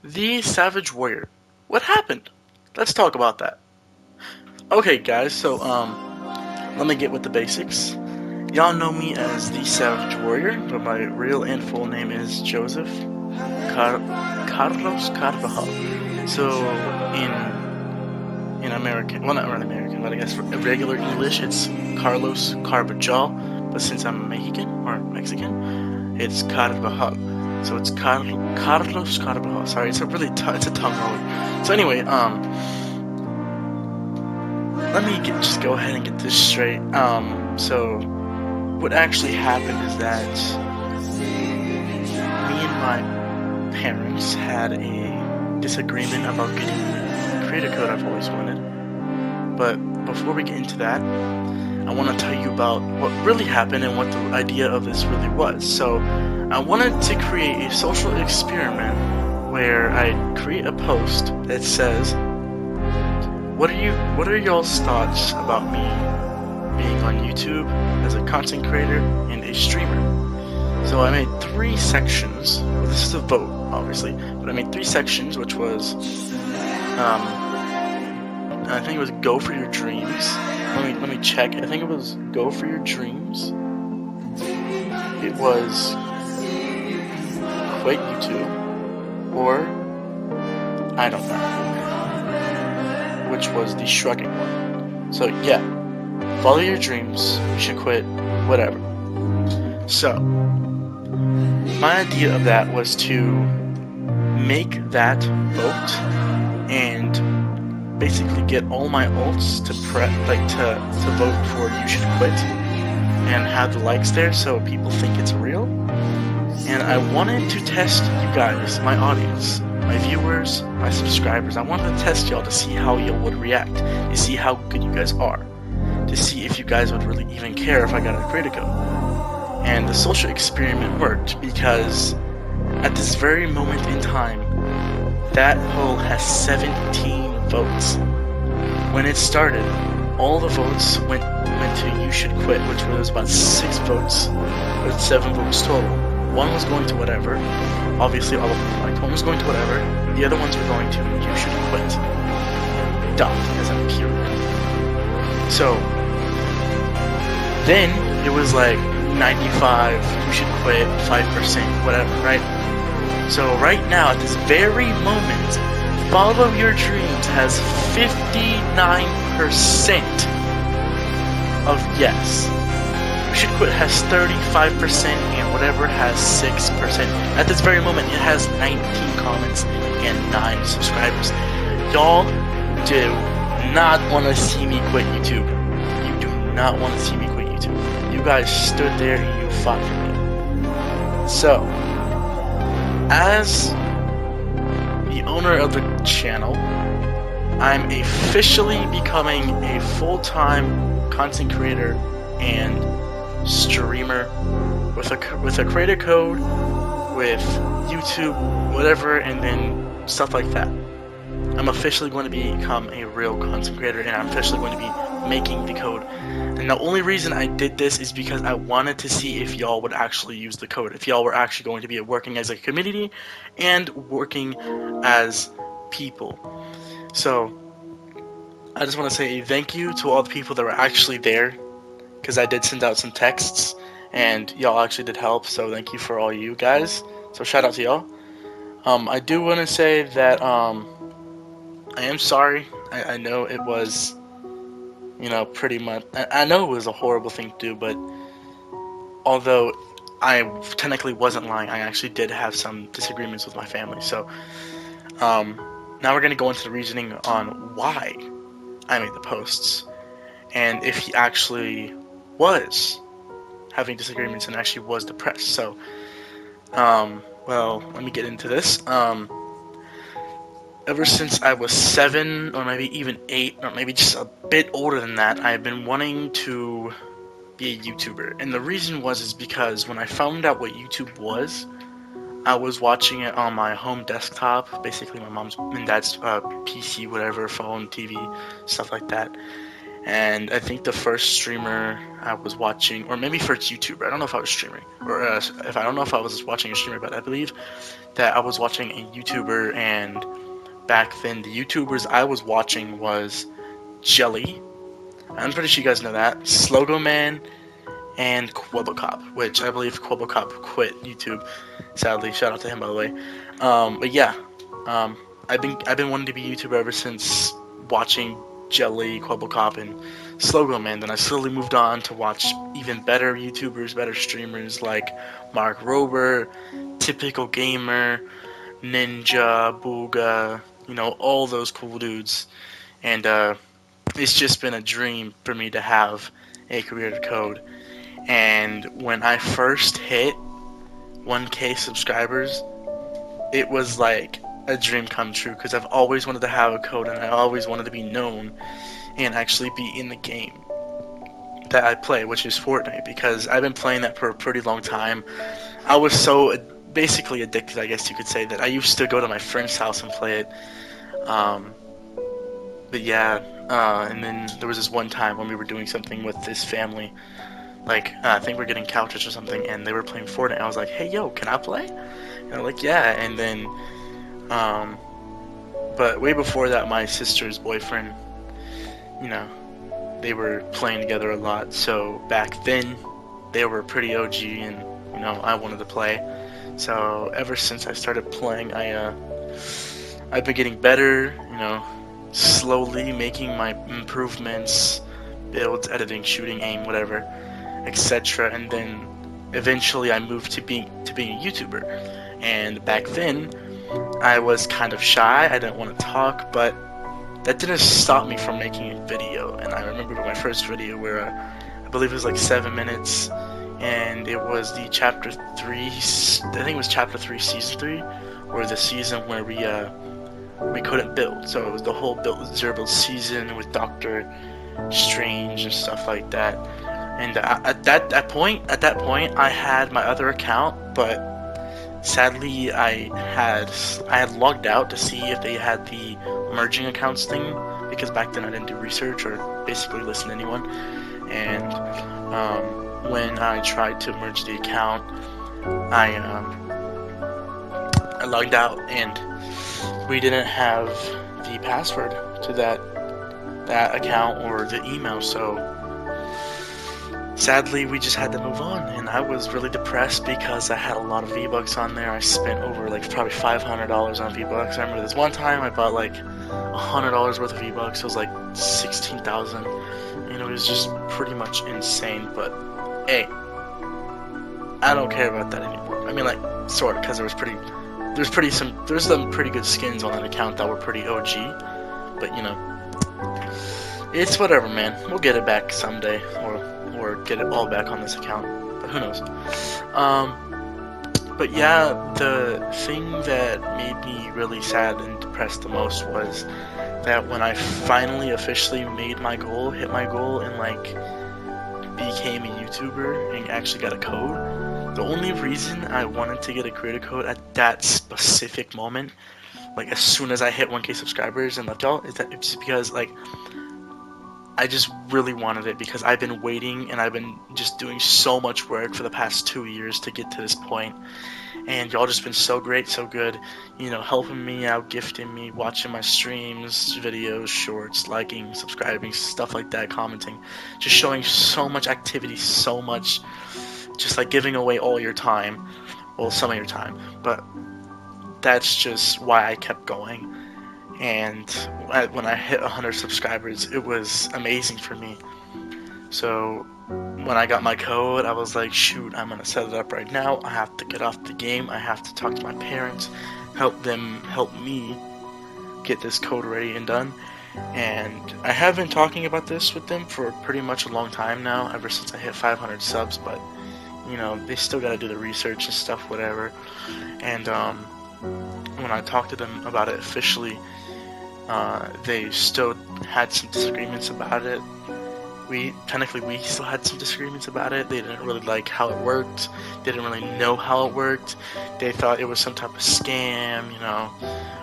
The Savage Warrior. What happened? Let's talk about that. Okay, guys, so, let me get with the basics. Y'all know me as the Savage Warrior, but my real and full name is Joseph Carlos Carvajal. So, in American, well, not really American, but I guess for regular English, it's Carlos Carvajal. But since I'm Mexican, or Mexican, it's Carvajal. So it's Carlos Carvajal. Sorry, it's a really it's a tongue roller. So anyway, let me just go ahead and get this straight. So what actually happened is that me and my parents had a disagreement about getting the creator code I've always wanted. But before we get into that, I want to tell you about what really happened and what the idea of this really was. So I wanted to create a social experiment where I create a post that says, what are y'all's thoughts about me being on YouTube as a content creator and a streamer? So I made 3 sections. Well, this is a vote, obviously, but I made 3 sections, which was I think it was go for your dreams. Let me check. I think it was go for your dreams. It was quit YouTube, or I don't know, which was the shrugging one. So yeah, follow your dreams. You should quit, whatever. So my idea of that was to make that vote and basically get all my ults to to vote for you should quit and have the likes there so people think it's real. And I wanted to test you guys, my audience, my viewers, my subscribers. I wanted to test y'all to see how y'all would react, to see how good you guys are, to see if you guys would really even care if I got a creator code. And the social experiment worked because at this very moment in time, that poll has 17 votes. When it started, all the votes went to you should quit, which was about 6 votes, with 7 votes total. 1 was going to whatever. Obviously, all of them liked. 1 was going to whatever. The other ones were going to you should quit. Dot as a period. So then it was like 95, you should quit, 5%, whatever, right? So right now, at this very moment, Follow Your Dreams has 59% of yes. You Should Quit has 35%, and whatever has 6%. At this very moment, it has 19 comments and 9 subscribers. Y'all do not want to see me quit YouTube. You do not want to see me quit YouTube. You guys stood there and you fought for me. So, as the owner of the channel, I'm officially becoming a full-time content creator and streamer with a creator code, with YouTube, whatever, and then stuff like that. I'm officially going to become a real content creator, and I'm officially going to be making the code. And the only reason I did this is because I wanted to see if y'all would actually use the code, if y'all were actually going to be working as a community and working as people. So I just want to say thank you to all the people that were actually there, because I did send out some texts and y'all actually did help, so thank you for all you guys. So shout out to y'all. I do want to say that I am sorry. I know it was, pretty much, I know it was a horrible thing to do, but although I technically wasn't lying, I actually did have some disagreements with my family. So now we're going to go into the reasoning on why I made the posts, and if he actually was having disagreements and actually was depressed. So, well, let me get into this. Ever since I was 7, or maybe even 8, or maybe just a bit older than that, I've been wanting to be a YouTuber. And the reason is because when I found out what YouTube was, I was watching it on my home desktop, basically my mom's and dad's PC, whatever, phone, TV, stuff like that. And I think the first streamer I was watching, or maybe first YouTuber, I don't know if I was streaming, or if I don't know if I was watching a streamer, but I believe that I was watching a YouTuber, and back then the YouTubers I was watching was Jelly. I'm pretty sure you guys know that. Slogo Man and Quibblecop, which I believe Quibblecop quit YouTube. Sadly, shout out to him by the way. But yeah, I've been wanting to be a YouTuber ever since watching Jelly, Quibblecop, and Slogo Man. Then I slowly moved on to watch even better YouTubers, better streamers like Mark Rober, Typical Gamer, Ninja, Booga, you know, all those cool dudes. And it's just been a dream for me to have a creator code. And when I first hit 1K subscribers, it was like a dream come true because I've always wanted to have a code and I always wanted to be known and actually be in the game that I play, which is Fortnite, because I've been playing that for a pretty long time. I was so basically addicted, I guess you could say, that I used to go to my friend's house and play it. But yeah, and then there was this one time when we were doing something with this family, like I think we're getting couches or something, and they were playing Fortnite. I was like, "Hey, yo, can I play?" And they're like, "Yeah." And then, but way before that, my sister's boyfriend, you know, they were playing together a lot. So back then, they were pretty OG, and you know, I wanted to play. So ever since I started playing, I've been getting better. You know, slowly making my improvements, builds, editing, shooting, aim, whatever, etc. And then eventually I moved to being a YouTuber. And back then I was kind of shy, I didn't want to talk, but that didn't stop me from making a video. And I remember my first video where I believe it was like 7 minutes, and it was the chapter 3, I think it was chapter 3 season 3, or the season where we couldn't build. So it was the whole zero build season with Doctor Strange and stuff like that. And at that point, I had my other account, but sadly, I had logged out to see if they had the merging accounts thing, because back then I didn't do research or basically listen to anyone. And when I tried to merge the account, I logged out, and we didn't have the password to that account or the email, so sadly we just had to move on. And I was really depressed because I had a lot of V-Bucks on there. I spent over like probably $500 on V-Bucks. I remember this one time I bought like $100 worth of V-Bucks. It was like 16,000, and it was just pretty much insane. But hey, I don't care about that anymore. I mean, like, sort of, because there's some pretty good skins on that account that were pretty OG, but you know, it's whatever, man. We'll get it back someday, or get it all back on this account, but who knows. But yeah, the thing that made me really sad and depressed the most was that when I finally officially made my goal, hit my goal, and like became a YouTuber and actually got a code, the only reason I wanted to get a creator code at that specific moment, like as soon as I hit 1K subscribers and left y'all, is that it's because like I just really wanted it, because I've been waiting and I've been just doing so much work for the past 2 years to get to this point, and y'all just been so great, so good, you know, helping me out, gifting me, watching my streams, videos, shorts, liking, subscribing, stuff like that, commenting, just showing so much activity, so much, just like giving away all your time, well, some of your time, but that's just why I kept going. And when I hit 100 subscribers, it was amazing for me. So when I got my code, I was like, shoot, I'm gonna set it up right now. I have to get off the game. I have to talk to my parents, help me get this code ready and done. And I have been talking about this with them for pretty much a long time now, ever since I hit 500 subs, but you know, they still gotta do the research and stuff, whatever. And when I talked to them about it officially, they still had some disagreements about it. we still had some disagreements about it. They didn't really like how it worked. They didn't really know how it worked. They thought it was some type of scam, you know,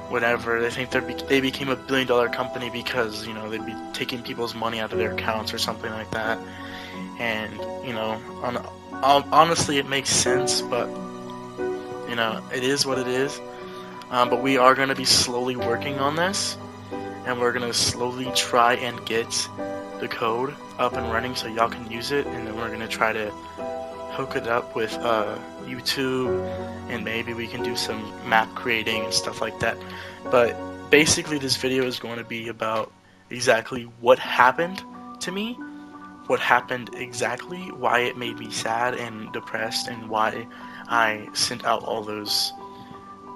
whatever. They think they became a billion-dollar company because, you know, they'd be taking people's money out of their accounts or something like that. And, you know, honestly, it makes sense, but, you know, it is what it is. But we are going to be slowly working on this, and we're going to slowly try and get the code up and running so y'all can use it, and then we're going to try to hook it up with YouTube, and maybe we can do some map creating and stuff like that. But basically this video is going to be about exactly what happened to me, what happened exactly, why it made me sad and depressed, and why I sent out all those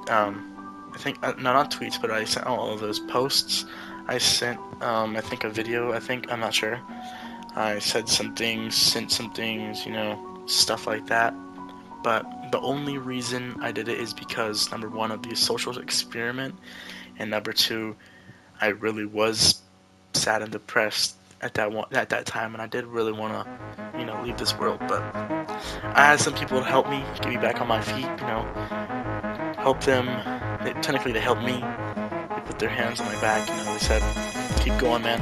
I think, not tweets, but I sent out all of those posts. I sent, I think a video, I'm not sure. I said some things, sent some things, you know, stuff like that. But the only reason I did it is because, number one, of the social experiment, and number two, I really was sad and depressed at that time, and I did really want to, you know, leave this world. But I had some people to help me, get me back on my feet, you know, help them. Technically, they helped me. They put their hands on my back, you know, they said, keep going, man.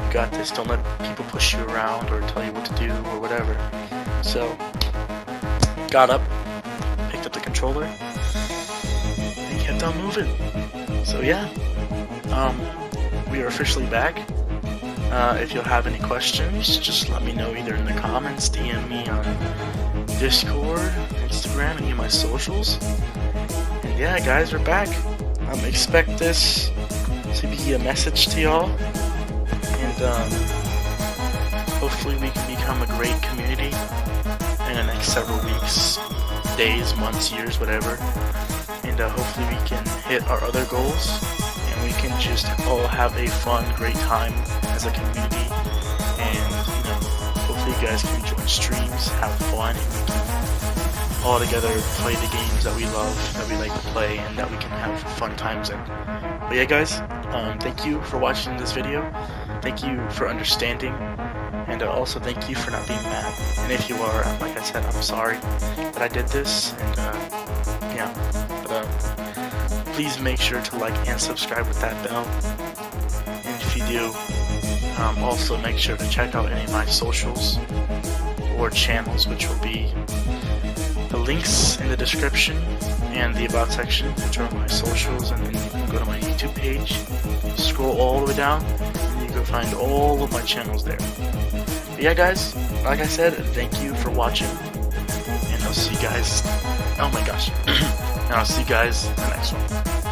You got this. Don't let people push you around or tell you what to do or whatever. So, got up, picked up the controller, and kept on moving. So yeah, we are officially back. If you'll have any questions, just let me know either in the comments, DM me on Discord, Instagram, any of my socials. And yeah, guys, we're back. Expect this to be a message to y'all, and hopefully we can become a great community in the next several weeks, days, months, years, whatever. And hopefully we can hit our other goals, and we can just all have a fun, great time as a community. And, you know, hopefully you guys can join streams, have fun, and we can all together play the games that we love, that we like to play, and that we can have fun times in. But yeah, guys, thank you for watching this video. Thank you for understanding, and also thank you for not being mad. And if you are, like I said, I'm sorry that I did this, and yeah. But please make sure to like and subscribe with that bell. And if you do, also make sure to check out any of my socials or channels, which will be the links in the description and the about section, which are my socials, and then you can go to my YouTube page, scroll all the way down, and you can find all of my channels there. But yeah, guys, like I said, thank you for watching, and I'll see you guys, oh my gosh, and I'll see you guys in the next one.